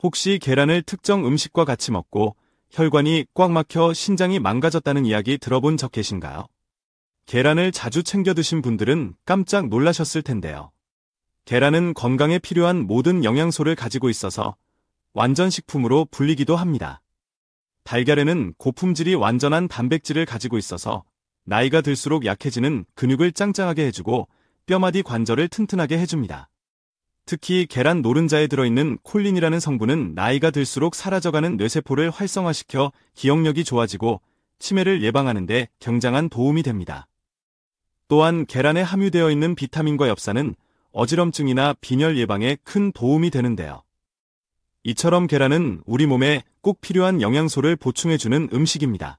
혹시 계란을 특정 음식과 같이 먹고 혈관이 꽉 막혀 신장이 망가졌다는 이야기 들어본 적 계신가요? 계란을 자주 챙겨 드신 분들은 깜짝 놀라셨을 텐데요. 계란은 건강에 필요한 모든 영양소를 가지고 있어서 완전 식품으로 불리기도 합니다. 달걀에는 고품질이 완전한 단백질을 가지고 있어서 나이가 들수록 약해지는 근육을 짱짱하게 해주고 뼈마디 관절을 튼튼하게 해줍니다. 특히 계란 노른자에 들어있는 콜린이라는 성분은 나이가 들수록 사라져가는 뇌세포를 활성화시켜 기억력이 좋아지고 치매를 예방하는 데 굉장한 도움이 됩니다. 또한 계란에 함유되어 있는 비타민과 엽산은 어지럼증이나 빈혈 예방에 큰 도움이 되는데요. 이처럼 계란은 우리 몸에 꼭 필요한 영양소를 보충해주는 음식입니다.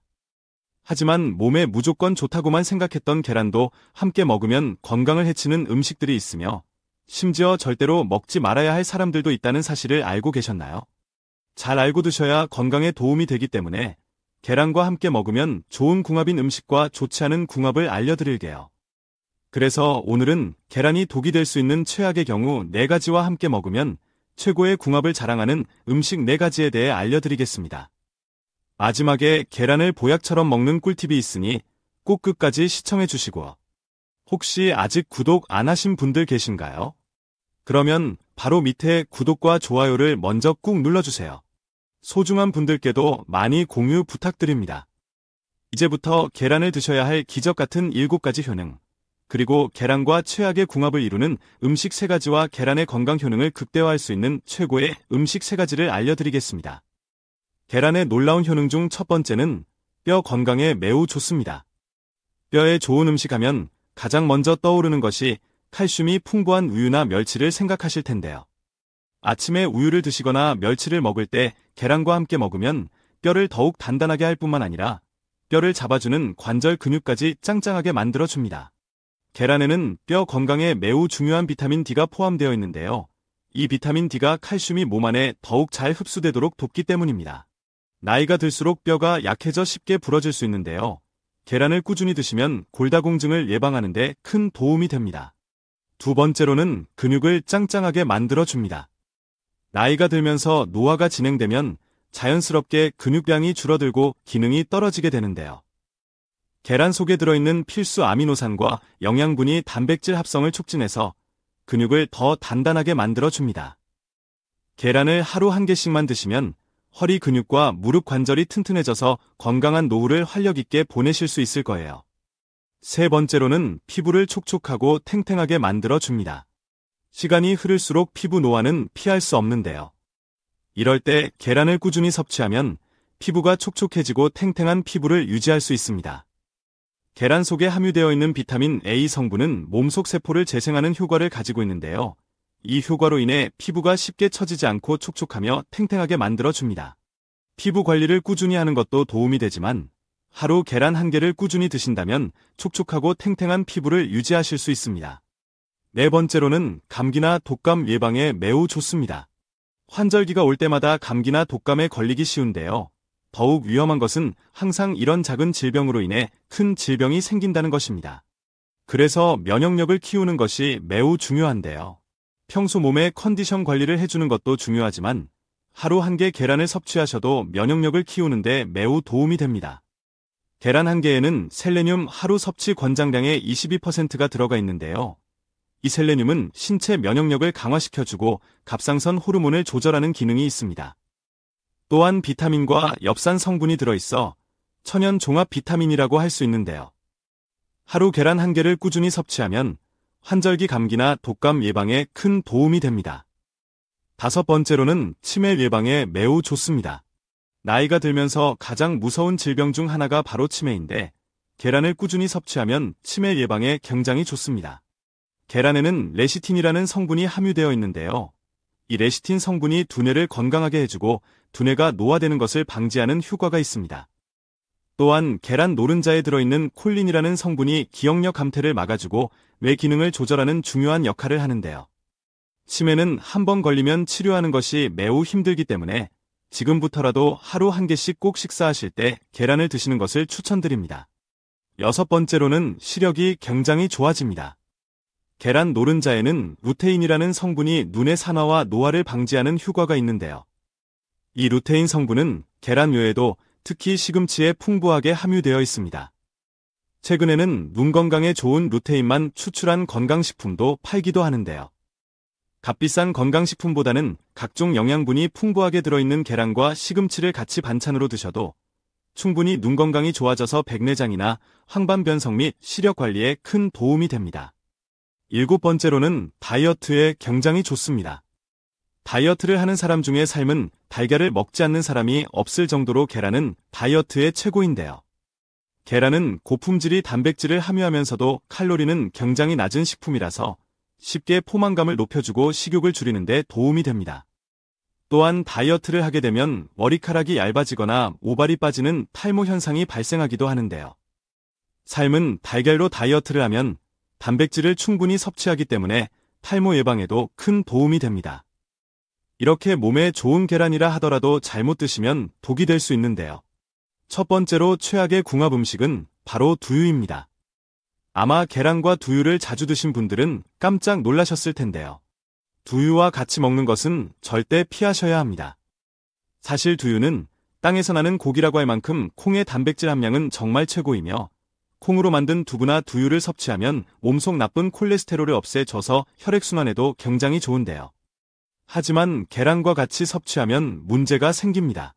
하지만 몸에 무조건 좋다고만 생각했던 계란도 함께 먹으면 건강을 해치는 음식들이 있으며 심지어 절대로 먹지 말아야 할 사람들도 있다는 사실을 알고 계셨나요? 잘 알고 드셔야 건강에 도움이 되기 때문에 계란과 함께 먹으면 좋은 궁합인 음식과 좋지 않은 궁합을 알려드릴게요. 그래서 오늘은 계란이 독이 될 수 있는 최악의 경우 4가지와 함께 먹으면 최고의 궁합을 자랑하는 음식 4가지에 대해 알려드리겠습니다. 마지막에 계란을 보약처럼 먹는 꿀팁이 있으니 꼭 끝까지 시청해 주시고 혹시 아직 구독 안 하신 분들 계신가요? 그러면 바로 밑에 구독과 좋아요를 먼저 꾹 눌러주세요. 소중한 분들께도 많이 공유 부탁드립니다. 이제부터 계란을 드셔야 할 기적 같은 7가지 효능, 그리고 계란과 최악의 궁합을 이루는 음식 3가지와 계란의 건강 효능을 극대화할 수 있는 최고의 음식 3가지를 알려드리겠습니다. 계란의 놀라운 효능 중 첫 번째는 뼈 건강에 매우 좋습니다. 뼈에 좋은 음식 하면 가장 먼저 떠오르는 것이 칼슘이 풍부한 우유나 멸치를 생각하실 텐데요. 아침에 우유를 드시거나 멸치를 먹을 때 계란과 함께 먹으면 뼈를 더욱 단단하게 할 뿐만 아니라 뼈를 잡아주는 관절 근육까지 짱짱하게 만들어줍니다. 계란에는 뼈 건강에 매우 중요한 비타민 D가 포함되어 있는데요. 이 비타민 D가 칼슘이 몸 안에 더욱 잘 흡수되도록 돕기 때문입니다. 나이가 들수록 뼈가 약해져 쉽게 부러질 수 있는데요. 계란을 꾸준히 드시면 골다공증을 예방하는 데 큰 도움이 됩니다. 두 번째로는 근육을 짱짱하게 만들어줍니다. 나이가 들면서 노화가 진행되면 자연스럽게 근육량이 줄어들고 기능이 떨어지게 되는데요. 계란 속에 들어있는 필수 아미노산과 영양분이 단백질 합성을 촉진해서 근육을 더 단단하게 만들어줍니다. 계란을 하루 1개씩만 드시면 허리 근육과 무릎 관절이 튼튼해져서 건강한 노후를 활력 있게 보내실 수 있을 거예요. 세 번째로는 피부를 촉촉하고 탱탱하게 만들어줍니다. 시간이 흐를수록 피부 노화는 피할 수 없는데요. 이럴 때 계란을 꾸준히 섭취하면 피부가 촉촉해지고 탱탱한 피부를 유지할 수 있습니다. 계란 속에 함유되어 있는 비타민 A 성분은 몸속 세포를 재생하는 효과를 가지고 있는데요. 이 효과로 인해 피부가 쉽게 처지지 않고 촉촉하며 탱탱하게 만들어줍니다. 피부 관리를 꾸준히 하는 것도 도움이 되지만 하루 계란 1개를 꾸준히 드신다면 촉촉하고 탱탱한 피부를 유지하실 수 있습니다. 네 번째로는 감기나 독감 예방에 매우 좋습니다. 환절기가 올 때마다 감기나 독감에 걸리기 쉬운데요. 더욱 위험한 것은 항상 이런 작은 질병으로 인해 큰 질병이 생긴다는 것입니다. 그래서 면역력을 키우는 것이 매우 중요한데요. 평소 몸의 컨디션 관리를 해주는 것도 중요하지만 하루 1개 계란을 섭취하셔도 면역력을 키우는데 매우 도움이 됩니다. 계란 1개에는 셀레늄 하루 섭취 권장량의 22%가 들어가 있는데요. 이 셀레늄은 신체 면역력을 강화시켜주고 갑상선 호르몬을 조절하는 기능이 있습니다. 또한 비타민과 엽산 성분이 들어있어 천연 종합 비타민이라고 할 수 있는데요. 하루 계란 1개를 꾸준히 섭취하면 환절기 감기나 독감 예방에 큰 도움이 됩니다. 다섯 번째로는 치매 예방에 매우 좋습니다. 나이가 들면서 가장 무서운 질병 중 하나가 바로 치매인데 계란을 꾸준히 섭취하면 치매 예방에 굉장히 좋습니다. 계란에는 레시틴이라는 성분이 함유되어 있는데요. 이 레시틴 성분이 두뇌를 건강하게 해주고 두뇌가 노화되는 것을 방지하는 효과가 있습니다. 또한 계란 노른자에 들어있는 콜린이라는 성분이 기억력 감퇴를 막아주고 뇌 기능을 조절하는 중요한 역할을 하는데요. 치매는 한 번 걸리면 치료하는 것이 매우 힘들기 때문에 지금부터라도 하루 1개씩 꼭 식사하실 때 계란을 드시는 것을 추천드립니다. 여섯 번째로는 시력이 굉장히 좋아집니다. 계란 노른자에는 루테인이라는 성분이 눈의 산화와 노화를 방지하는 효과가 있는데요. 이 루테인 성분은 계란 외에도 특히 시금치에 풍부하게 함유되어 있습니다. 최근에는 눈 건강에 좋은 루테인만 추출한 건강식품도 팔기도 하는데요. 값비싼 건강식품보다는 각종 영양분이 풍부하게 들어있는 계란과 시금치를 같이 반찬으로 드셔도 충분히 눈 건강이 좋아져서 백내장이나 황반변성 및 시력 관리에 큰 도움이 됩니다. 7번째로는 다이어트에 굉장히 좋습니다. 다이어트를 하는 사람 중에 삶은 달걀을 먹지 않는 사람이 없을 정도로 계란은 다이어트의 최고인데요. 계란은 고품질이 단백질을 함유하면서도 칼로리는 굉장히 낮은 식품이라서 쉽게 포만감을 높여주고 식욕을 줄이는 데 도움이 됩니다. 또한 다이어트를 하게 되면 머리카락이 얇아지거나 모발이 빠지는 탈모 현상이 발생하기도 하는데요. 삶은 달걀로 다이어트를 하면 단백질을 충분히 섭취하기 때문에 탈모 예방에도 큰 도움이 됩니다. 이렇게 몸에 좋은 계란이라 하더라도 잘못 드시면 독이 될 수 있는데요. 첫 번째로 최악의 궁합 음식은 바로 두유입니다. 아마 계란과 두유를 자주 드신 분들은 깜짝 놀라셨을 텐데요. 두유와 같이 먹는 것은 절대 피하셔야 합니다. 사실 두유는 땅에서 나는 고기라고 할 만큼 콩의 단백질 함량은 정말 최고이며 콩으로 만든 두부나 두유를 섭취하면 몸속 나쁜 콜레스테롤을 없애줘서 혈액순환에도 굉장히 좋은데요. 하지만 계란과 같이 섭취하면 문제가 생깁니다.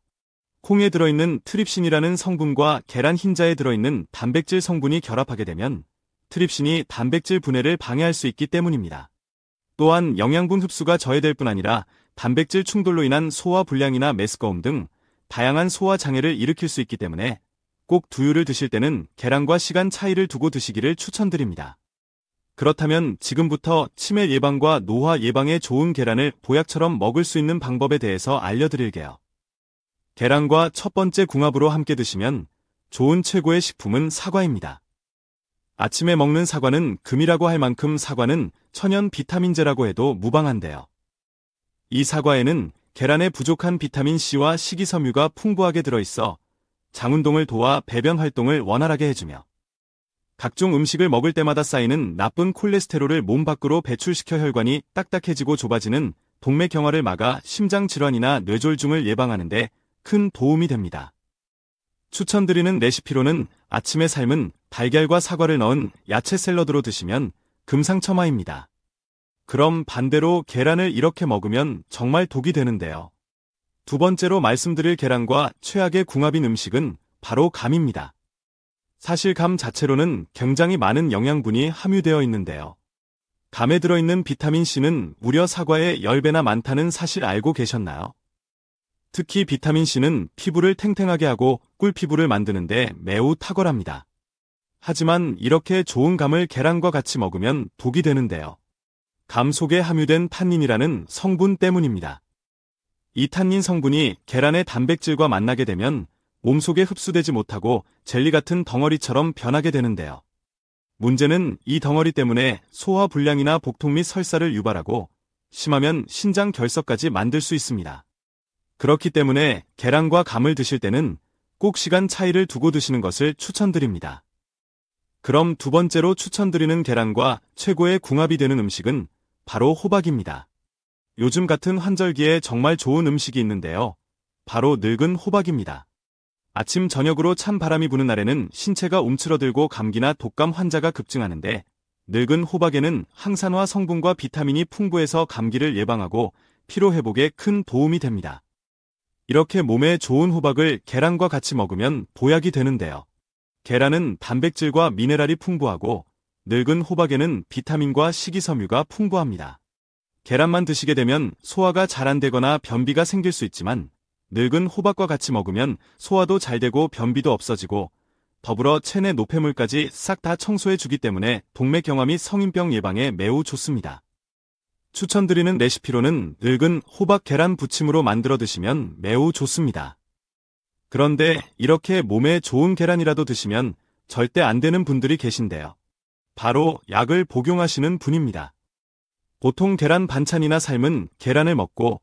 콩에 들어있는 트립신이라는 성분과 계란 흰자에 들어있는 단백질 성분이 결합하게 되면 트립신이 단백질 분해를 방해할 수 있기 때문입니다. 또한 영양분 흡수가 저해될 뿐 아니라 단백질 충돌로 인한 소화 불량이나 메스꺼움 등 다양한 소화 장애를 일으킬 수 있기 때문에 꼭 두유를 드실 때는 계란과 시간 차이를 두고 드시기를 추천드립니다. 그렇다면 지금부터 치매 예방과 노화 예방에 좋은 계란을 보약처럼 먹을 수 있는 방법에 대해서 알려드릴게요. 계란과 첫 번째 궁합으로 함께 드시면 좋은 최고의 식품은 사과입니다. 아침에 먹는 사과는 금이라고 할 만큼 사과는 천연 비타민제라고 해도 무방한데요. 이 사과에는 계란에 부족한 비타민 C와 식이섬유가 풍부하게 들어있어 장운동을 도와 배변 활동을 원활하게 해주며 각종 음식을 먹을 때마다 쌓이는 나쁜 콜레스테롤을 몸 밖으로 배출시켜 혈관이 딱딱해지고 좁아지는 동맥경화를 막아 심장질환이나 뇌졸중을 예방하는 데 큰 도움이 됩니다. 추천드리는 레시피로는 아침에 삶은 달걀과 사과를 넣은 야채 샐러드로 드시면 금상첨화입니다. 그럼 반대로 계란을 이렇게 먹으면 정말 독이 되는데요. 두 번째로 말씀드릴 계란과 최악의 궁합인 음식은 바로 감입니다. 사실 감 자체로는 굉장히 많은 영양분이 함유되어 있는데요. 감에 들어있는 비타민C는 무려 사과의 10배나 많다는 사실 알고 계셨나요? 특히 비타민C는 피부를 탱탱하게 하고 꿀피부를 만드는데 매우 탁월합니다. 하지만 이렇게 좋은 감을 계란과 같이 먹으면 독이 되는데요. 감 속에 함유된 탄닌이라는 성분 때문입니다. 이 탄닌 성분이 계란의 단백질과 만나게 되면 몸속에 흡수되지 못하고 젤리 같은 덩어리처럼 변하게 되는데요. 문제는 이 덩어리 때문에 소화 불량이나 복통 및 설사를 유발하고 심하면 신장 결석까지 만들 수 있습니다. 그렇기 때문에 계란과 감을 드실 때는 꼭 시간 차이를 두고 드시는 것을 추천드립니다. 그럼 두 번째로 추천드리는 계란과 최고의 궁합이 되는 음식은 바로 호박입니다. 요즘 같은 환절기에 정말 좋은 음식이 있는데요. 바로 늙은 호박입니다. 아침 저녁으로 찬 바람이 부는 날에는 신체가 움츠러들고 감기나 독감 환자가 급증하는데 늙은 호박에는 항산화 성분과 비타민이 풍부해서 감기를 예방하고 피로 회복에 큰 도움이 됩니다. 이렇게 몸에 좋은 호박을 계란과 같이 먹으면 보약이 되는데요. 계란은 단백질과 미네랄이 풍부하고 늙은 호박에는 비타민과 식이섬유가 풍부합니다. 계란만 드시게 되면 소화가 잘 안 되거나 변비가 생길 수 있지만 늙은 호박과 같이 먹으면 소화도 잘 되고 변비도 없어지고 더불어 체내 노폐물까지 싹 다 청소해 주기 때문에 동맥경화 및 성인병 예방에 매우 좋습니다. 추천드리는 레시피로는 늙은 호박 계란 부침으로 만들어 드시면 매우 좋습니다. 그런데 이렇게 몸에 좋은 계란이라도 드시면 절대 안 되는 분들이 계신데요. 바로 약을 복용하시는 분입니다. 보통 계란 반찬이나 삶은 계란을 먹고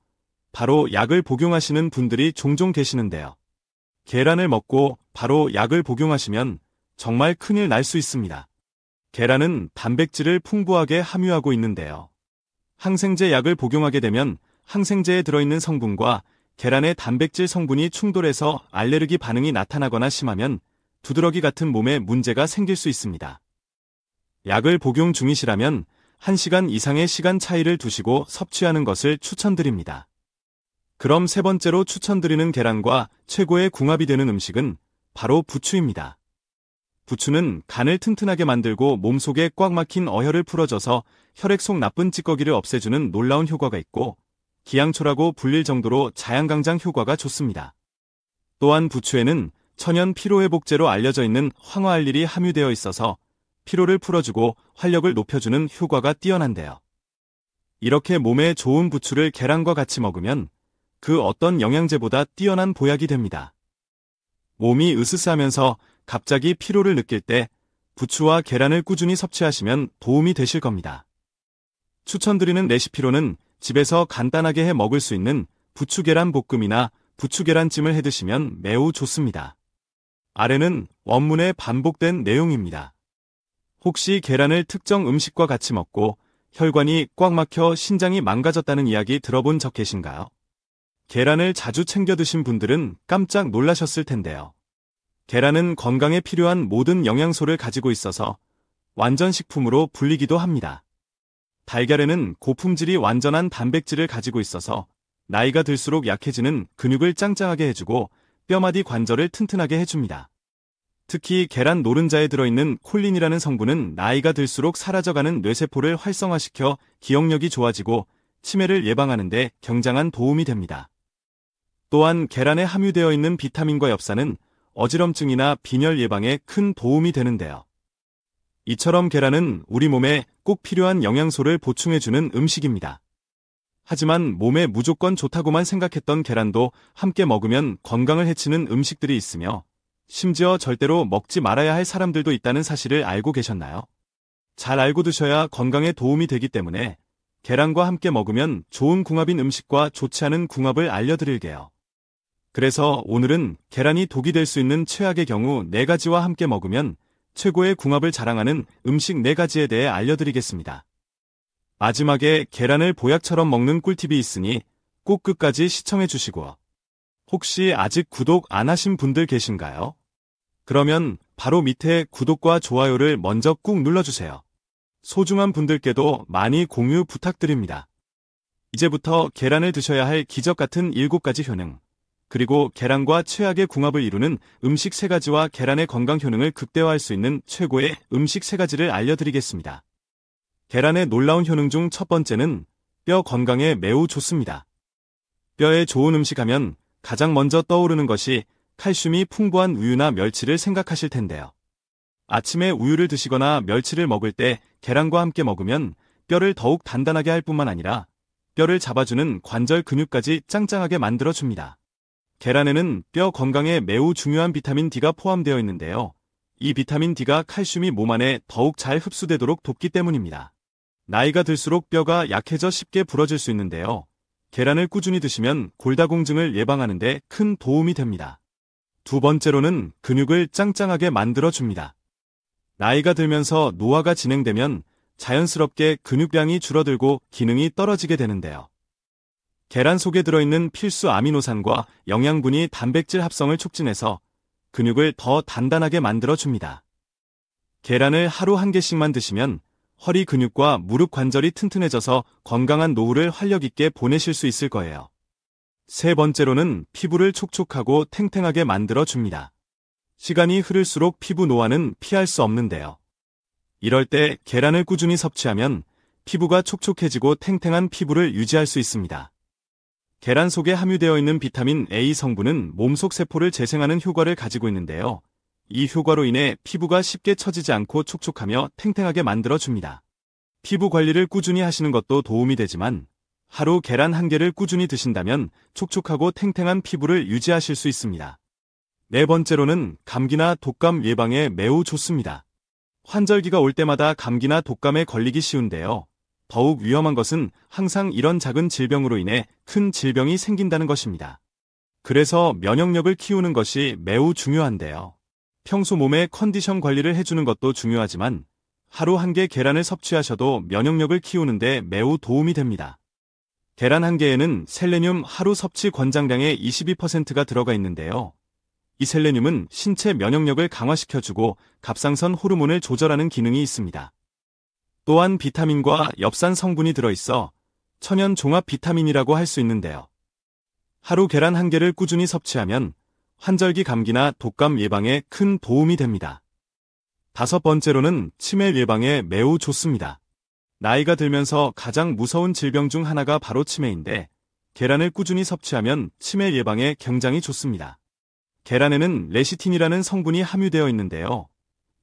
바로 약을 복용하시는 분들이 종종 계시는데요. 계란을 먹고 바로 약을 복용하시면 정말 큰일 날 수 있습니다. 계란은 단백질을 풍부하게 함유하고 있는데요. 항생제 약을 복용하게 되면 항생제에 들어있는 성분과 계란의 단백질 성분이 충돌해서 알레르기 반응이 나타나거나 심하면 두드러기 같은 몸에 문제가 생길 수 있습니다. 약을 복용 중이시라면 1시간 이상의 시간 차이를 두시고 섭취하는 것을 추천드립니다. 그럼 세 번째로 추천드리는 계란과 최고의 궁합이 되는 음식은 바로 부추입니다. 부추는 간을 튼튼하게 만들고 몸속에 꽉 막힌 어혈을 풀어줘서 혈액 속 나쁜 찌꺼기를 없애주는 놀라운 효과가 있고 기양초라고 불릴 정도로 자양강장 효과가 좋습니다. 또한 부추에는 천연 피로회복제로 알려져 있는 황화알릴이 함유되어 있어서 피로를 풀어주고 활력을 높여주는 효과가 뛰어난데요. 이렇게 몸에 좋은 부추를 계란과 같이 먹으면 그 어떤 영양제보다 뛰어난 보약이 됩니다. 몸이 으스스하면서 갑자기 피로를 느낄 때 부추와 계란을 꾸준히 섭취하시면 도움이 되실 겁니다. 추천드리는 레시피로는 집에서 간단하게 해 먹을 수 있는 부추 계란 볶음이나 부추 계란찜을 해 드시면 매우 좋습니다. 아래는 원문에 반복된 내용입니다. 혹시 계란을 특정 음식과 같이 먹고 혈관이 꽉 막혀 신장이 망가졌다는 이야기 들어본 적 계신가요? 계란을 자주 챙겨 드신 분들은 깜짝 놀라셨을 텐데요. 계란은 건강에 필요한 모든 영양소를 가지고 있어서 완전 식품으로 불리기도 합니다. 달걀에는 고품질이 완전한 단백질을 가지고 있어서 나이가 들수록 약해지는 근육을 짱짱하게 해주고 뼈마디 관절을 튼튼하게 해줍니다. 특히 계란 노른자에 들어있는 콜린이라는 성분은 나이가 들수록 사라져가는 뇌세포를 활성화시켜 기억력이 좋아지고 치매를 예방하는 데 굉장한 도움이 됩니다. 또한 계란에 함유되어 있는 비타민과 엽산은 어지럼증이나 빈혈 예방에 큰 도움이 되는데요. 이처럼 계란은 우리 몸에 꼭 필요한 영양소를 보충해주는 음식입니다. 하지만 몸에 무조건 좋다고만 생각했던 계란도 함께 먹으면 건강을 해치는 음식들이 있으며 심지어 절대로 먹지 말아야 할 사람들도 있다는 사실을 알고 계셨나요? 잘 알고 드셔야 건강에 도움이 되기 때문에 계란과 함께 먹으면 좋은 궁합인 음식과 좋지 않은 궁합을 알려드릴게요. 그래서 오늘은 계란이 독이 될 수 있는 최악의 경우 4가지와 함께 먹으면 최고의 궁합을 자랑하는 음식 4가지에 대해 알려드리겠습니다. 마지막에 계란을 보약처럼 먹는 꿀팁이 있으니 꼭 끝까지 시청해 주시고 혹시 아직 구독 안 하신 분들 계신가요? 그러면 바로 밑에 구독과 좋아요를 먼저 꾹 눌러주세요. 소중한 분들께도 많이 공유 부탁드립니다. 이제부터 계란을 드셔야 할 기적 같은 7가지 효능, 그리고 계란과 최악의 궁합을 이루는 음식 3가지와 계란의 건강 효능을 극대화할 수 있는 최고의 음식 3가지를 알려드리겠습니다. 계란의 놀라운 효능 중 첫 번째는 뼈 건강에 매우 좋습니다. 뼈에 좋은 음식 하면 가장 먼저 떠오르는 것이 칼슘이 풍부한 우유나 멸치를 생각하실 텐데요. 아침에 우유를 드시거나 멸치를 먹을 때 계란과 함께 먹으면 뼈를 더욱 단단하게 할 뿐만 아니라 뼈를 잡아주는 관절 근육까지 짱짱하게 만들어줍니다. 계란에는 뼈 건강에 매우 중요한 비타민 D가 포함되어 있는데요. 이 비타민 D가 칼슘이 몸 안에 더욱 잘 흡수되도록 돕기 때문입니다. 나이가 들수록 뼈가 약해져 쉽게 부러질 수 있는데요. 계란을 꾸준히 드시면 골다공증을 예방하는 데 큰 도움이 됩니다. 두 번째로는 근육을 짱짱하게 만들어줍니다. 나이가 들면서 노화가 진행되면 자연스럽게 근육량이 줄어들고 기능이 떨어지게 되는데요. 계란 속에 들어있는 필수 아미노산과 영양분이 단백질 합성을 촉진해서 근육을 더 단단하게 만들어줍니다. 계란을 하루 1개씩만 드시면 허리 근육과 무릎 관절이 튼튼해져서 건강한 노후를 활력 있게 보내실 수 있을 거예요. 세 번째로는 피부를 촉촉하고 탱탱하게 만들어줍니다. 시간이 흐를수록 피부 노화는 피할 수 없는데요. 이럴 때 계란을 꾸준히 섭취하면 피부가 촉촉해지고 탱탱한 피부를 유지할 수 있습니다. 계란 속에 함유되어 있는 비타민 A 성분은 몸속 세포를 재생하는 효과를 가지고 있는데요. 이 효과로 인해 피부가 쉽게 처지지 않고 촉촉하며 탱탱하게 만들어줍니다. 피부 관리를 꾸준히 하시는 것도 도움이 되지만 하루 계란 1개를 꾸준히 드신다면 촉촉하고 탱탱한 피부를 유지하실 수 있습니다. 네 번째로는 감기나 독감 예방에 매우 좋습니다. 환절기가 올 때마다 감기나 독감에 걸리기 쉬운데요. 더욱 위험한 것은 항상 이런 작은 질병으로 인해 큰 질병이 생긴다는 것입니다. 그래서 면역력을 키우는 것이 매우 중요한데요. 평소 몸의 컨디션 관리를 해주는 것도 중요하지만 하루 1개 계란을 섭취하셔도 면역력을 키우는 데 매우 도움이 됩니다. 계란 한 개에는 셀레늄 하루 섭취 권장량의 22%가 들어가 있는데요. 이 셀레늄은 신체 면역력을 강화시켜주고 갑상선 호르몬을 조절하는 기능이 있습니다. 또한 비타민과 엽산 성분이 들어있어 천연 종합 비타민이라고 할 수 있는데요. 하루 계란 한 개를 꾸준히 섭취하면 환절기 감기나 독감 예방에 큰 도움이 됩니다. 다섯 번째로는 치매 예방에 매우 좋습니다. 나이가 들면서 가장 무서운 질병 중 하나가 바로 치매인데 계란을 꾸준히 섭취하면 치매 예방에 굉장히 좋습니다. 계란에는 레시틴이라는 성분이 함유되어 있는데요.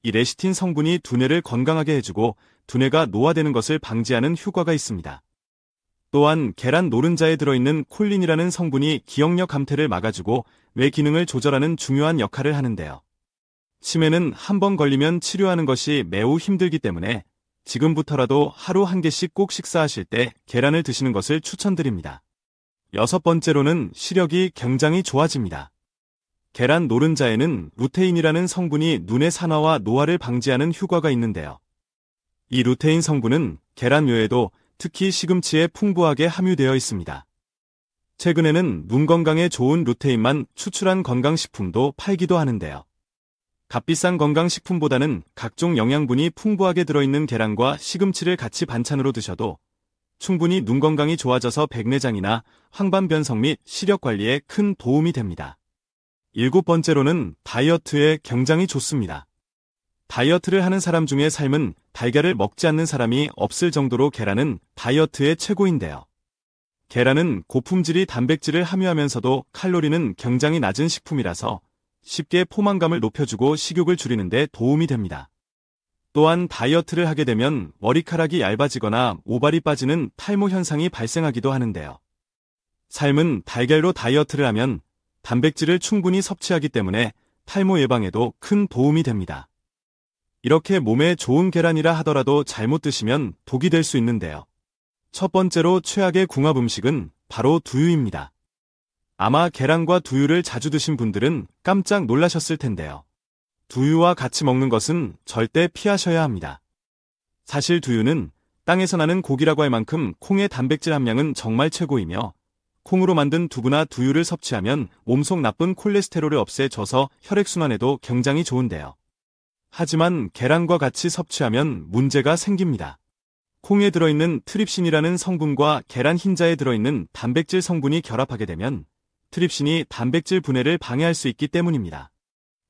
이 레시틴 성분이 두뇌를 건강하게 해주고 두뇌가 노화되는 것을 방지하는 효과가 있습니다. 또한 계란 노른자에 들어있는 콜린이라는 성분이 기억력 감퇴를 막아주고 뇌 기능을 조절하는 중요한 역할을 하는데요. 치매는 한 번 걸리면 치료하는 것이 매우 힘들기 때문에 지금부터라도 하루 한 개씩 꼭 식사하실 때 계란을 드시는 것을 추천드립니다. 여섯 번째로는 시력이 굉장히 좋아집니다. 계란 노른자에는 루테인이라는 성분이 눈의 산화와 노화를 방지하는 효과가 있는데요. 이 루테인 성분은 계란 외에도 특히 시금치에 풍부하게 함유되어 있습니다. 최근에는 눈 건강에 좋은 루테인만 추출한 건강식품도 팔기도 하는데요. 값비싼 건강식품보다는 각종 영양분이 풍부하게 들어있는 계란과 시금치를 같이 반찬으로 드셔도 충분히 눈 건강이 좋아져서 백내장이나 황반변성 및 시력 관리에 큰 도움이 됩니다. 일곱 번째로는 다이어트에 굉장히 좋습니다. 다이어트를 하는 사람 중에 삶은 달걀을 먹지 않는 사람이 없을 정도로 계란은 다이어트의 최고인데요. 계란은 고품질이 단백질을 함유하면서도 칼로리는 굉장히 낮은 식품이라서 쉽게 포만감을 높여주고 식욕을 줄이는 데 도움이 됩니다. 또한 다이어트를 하게 되면 머리카락이 얇아지거나 모발이 빠지는 탈모 현상이 발생하기도 하는데요. 삶은 달걀로 다이어트를 하면 단백질을 충분히 섭취하기 때문에 탈모 예방에도 큰 도움이 됩니다. 이렇게 몸에 좋은 계란이라 하더라도 잘못 드시면 독이 될 수 있는데요. 첫 번째로 최악의 궁합 음식은 바로 두유입니다. 아마 계란과 두유를 자주 드신 분들은 깜짝 놀라셨을 텐데요. 두유와 같이 먹는 것은 절대 피하셔야 합니다. 사실 두유는 땅에서 나는 고기라고 할 만큼 콩의 단백질 함량은 정말 최고이며 콩으로 만든 두부나 두유를 섭취하면 몸속 나쁜 콜레스테롤을 없애줘서 혈액순환에도 굉장히 좋은데요. 하지만 계란과 같이 섭취하면 문제가 생깁니다. 콩에 들어있는 트립신이라는 성분과 계란 흰자에 들어있는 단백질 성분이 결합하게 되면 트립신이 단백질 분해를 방해할 수 있기 때문입니다.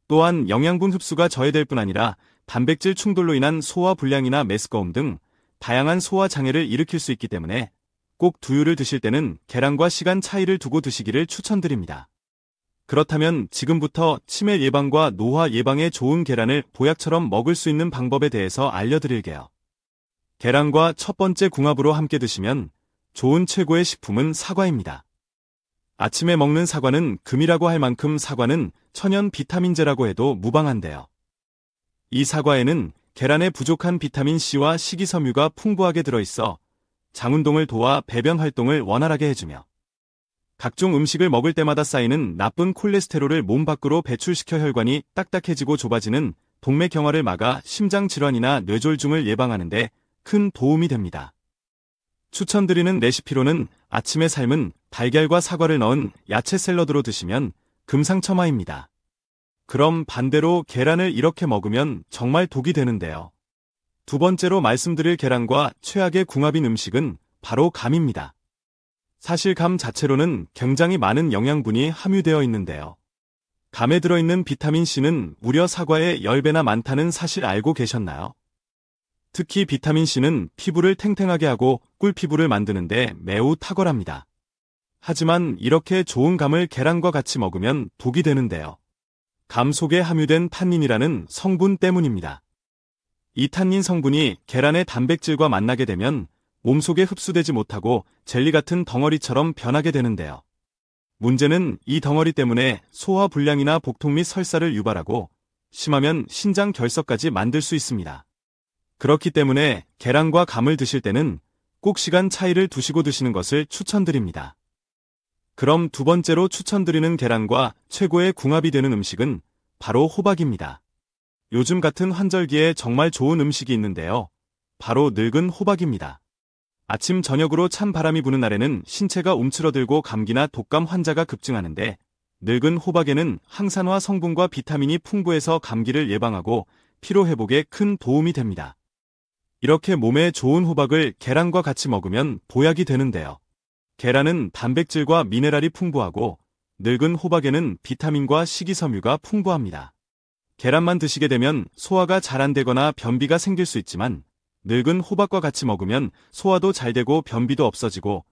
또한 영양분 흡수가 저해될 뿐 아니라 단백질 충돌로 인한 소화 불량이나 메스꺼움 등 다양한 소화 장애를 일으킬 수 있기 때문에 꼭 두유를 드실 때는 계란과 시간 차이를 두고 드시기를 추천드립니다. 그렇다면 지금부터 치매 예방과 노화 예방에 좋은 계란을 보약처럼 먹을 수 있는 방법에 대해서 알려드릴게요. 계란과 첫 번째 궁합으로 함께 드시면 좋은 최고의 식품은 사과입니다. 아침에 먹는 사과는 금이라고 할 만큼 사과는 천연 비타민제라고 해도 무방한데요. 이 사과에는 계란에 부족한 비타민 C와 식이섬유가 풍부하게 들어있어 장운동을 도와 배변 활동을 원활하게 해주며 각종 음식을 먹을 때마다 쌓이는 나쁜 콜레스테롤을 몸 밖으로 배출시켜 혈관이 딱딱해지고 좁아지는 동맥경화를 막아 심장질환이나 뇌졸중을 예방하는 데 큰 도움이 됩니다. 추천드리는 레시피로는 아침에 삶은 달걀과 사과를 넣은 야채 샐러드로 드시면 금상첨화입니다. 그럼 반대로 계란을 이렇게 먹으면 정말 독이 되는데요. 두 번째로 말씀드릴 계란과 최악의 궁합인 음식은 바로 감입니다. 사실 감 자체로는 굉장히 많은 영양분이 함유되어 있는데요. 감에 들어있는 비타민 C는 무려 사과의 10배나 많다는 사실 알고 계셨나요? 특히 비타민 C는 피부를 탱탱하게 하고 꿀피부를 만드는데 매우 탁월합니다. 하지만 이렇게 좋은 감을 계란과 같이 먹으면 독이 되는데요. 감 속에 함유된 탄닌이라는 성분 때문입니다. 이 탄닌 성분이 계란의 단백질과 만나게 되면 몸속에 흡수되지 못하고 젤리 같은 덩어리처럼 변하게 되는데요. 문제는 이 덩어리 때문에 소화 불량이나 복통 및 설사를 유발하고 심하면 신장 결석까지 만들 수 있습니다. 그렇기 때문에 계란과 감을 드실 때는 꼭 시간 차이를 두시고 드시는 것을 추천드립니다. 그럼 두 번째로 추천드리는 계란과 최고의 궁합이 되는 음식은 바로 호박입니다. 요즘 같은 환절기에 정말 좋은 음식이 있는데요. 바로 늙은 호박입니다. 아침 저녁으로 찬 바람이 부는 날에는 신체가 움츠러들고 감기나 독감 환자가 급증하는데 늙은 호박에는 항산화 성분과 비타민이 풍부해서 감기를 예방하고 피로 회복에 큰 도움이 됩니다. 이렇게 몸에 좋은 호박을 계란과 같이 먹으면 보약이 되는데요. 계란은 단백질과 미네랄이 풍부하고 늙은 호박에는 비타민과 식이섬유가 풍부합니다. 계란만 드시게 되면 소화가 잘 안 되거나 변비가 생길 수 있지만 늙은 호박과 같이 먹으면 소화도 잘 되고 변비도 없어지고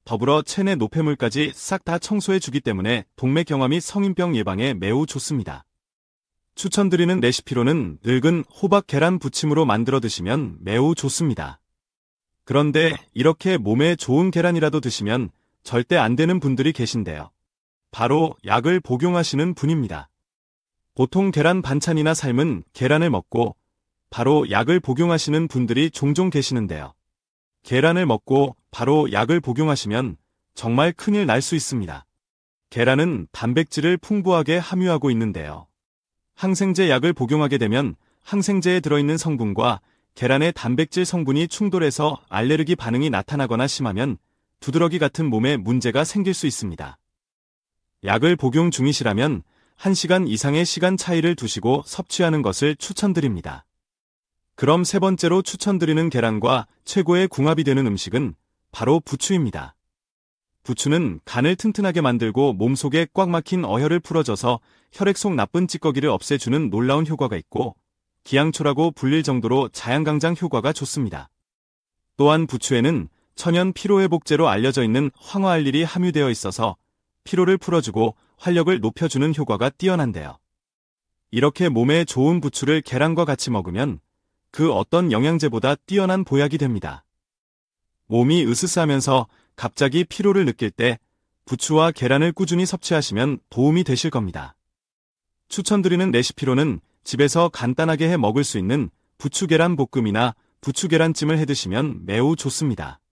더불어 체내 노폐물까지 싹 다 청소해 주기 때문에 동맥경화 및 성인병 예방에 매우 좋습니다. 추천드리는 레시피로는 늙은 호박 계란 부침으로 만들어 드시면 매우 좋습니다. 그런데 이렇게 몸에 좋은 계란이라도 드시면 절대 안 되는 분들이 계신데요. 바로 약을 복용하시는 분입니다. 보통 계란 반찬이나 삶은 계란을 먹고 바로 약을 복용하시는 분들이 종종 계시는데요. 계란을 먹고 바로 약을 복용하시면 정말 큰일 날 수 있습니다. 계란은 단백질을 풍부하게 함유하고 있는데요. 항생제 약을 복용하게 되면 항생제에 들어있는 성분과 계란의 단백질 성분이 충돌해서 알레르기 반응이 나타나거나 심하면 두드러기 같은 몸에 문제가 생길 수 있습니다. 약을 복용 중이시라면 1시간 이상의 시간 차이를 두시고 섭취하는 것을 추천드립니다. 그럼 세 번째로 추천드리는 계란과 최고의 궁합이 되는 음식은 바로 부추입니다. 부추는 간을 튼튼하게 만들고 몸속에 꽉 막힌 어혈을 풀어줘서 혈액 속 나쁜 찌꺼기를 없애주는 놀라운 효과가 있고 기양초라고 불릴 정도로 자양강장 효과가 좋습니다. 또한 부추에는 천연 피로회복제로 알려져 있는 황화알릴이 함유되어 있어서 피로를 풀어주고 활력을 높여주는 효과가 뛰어난데요. 이렇게 몸에 좋은 부추를 계란과 같이 먹으면 그 어떤 영양제보다 뛰어난 보약이 됩니다. 몸이 으스스하면서 갑자기 피로를 느낄 때 부추와 계란을 꾸준히 섭취하시면 도움이 되실 겁니다. 추천드리는 레시피로는 집에서 간단하게 해 먹을 수 있는 부추 계란 볶음이나 부추 계란찜을 해 드시면 매우 좋습니다.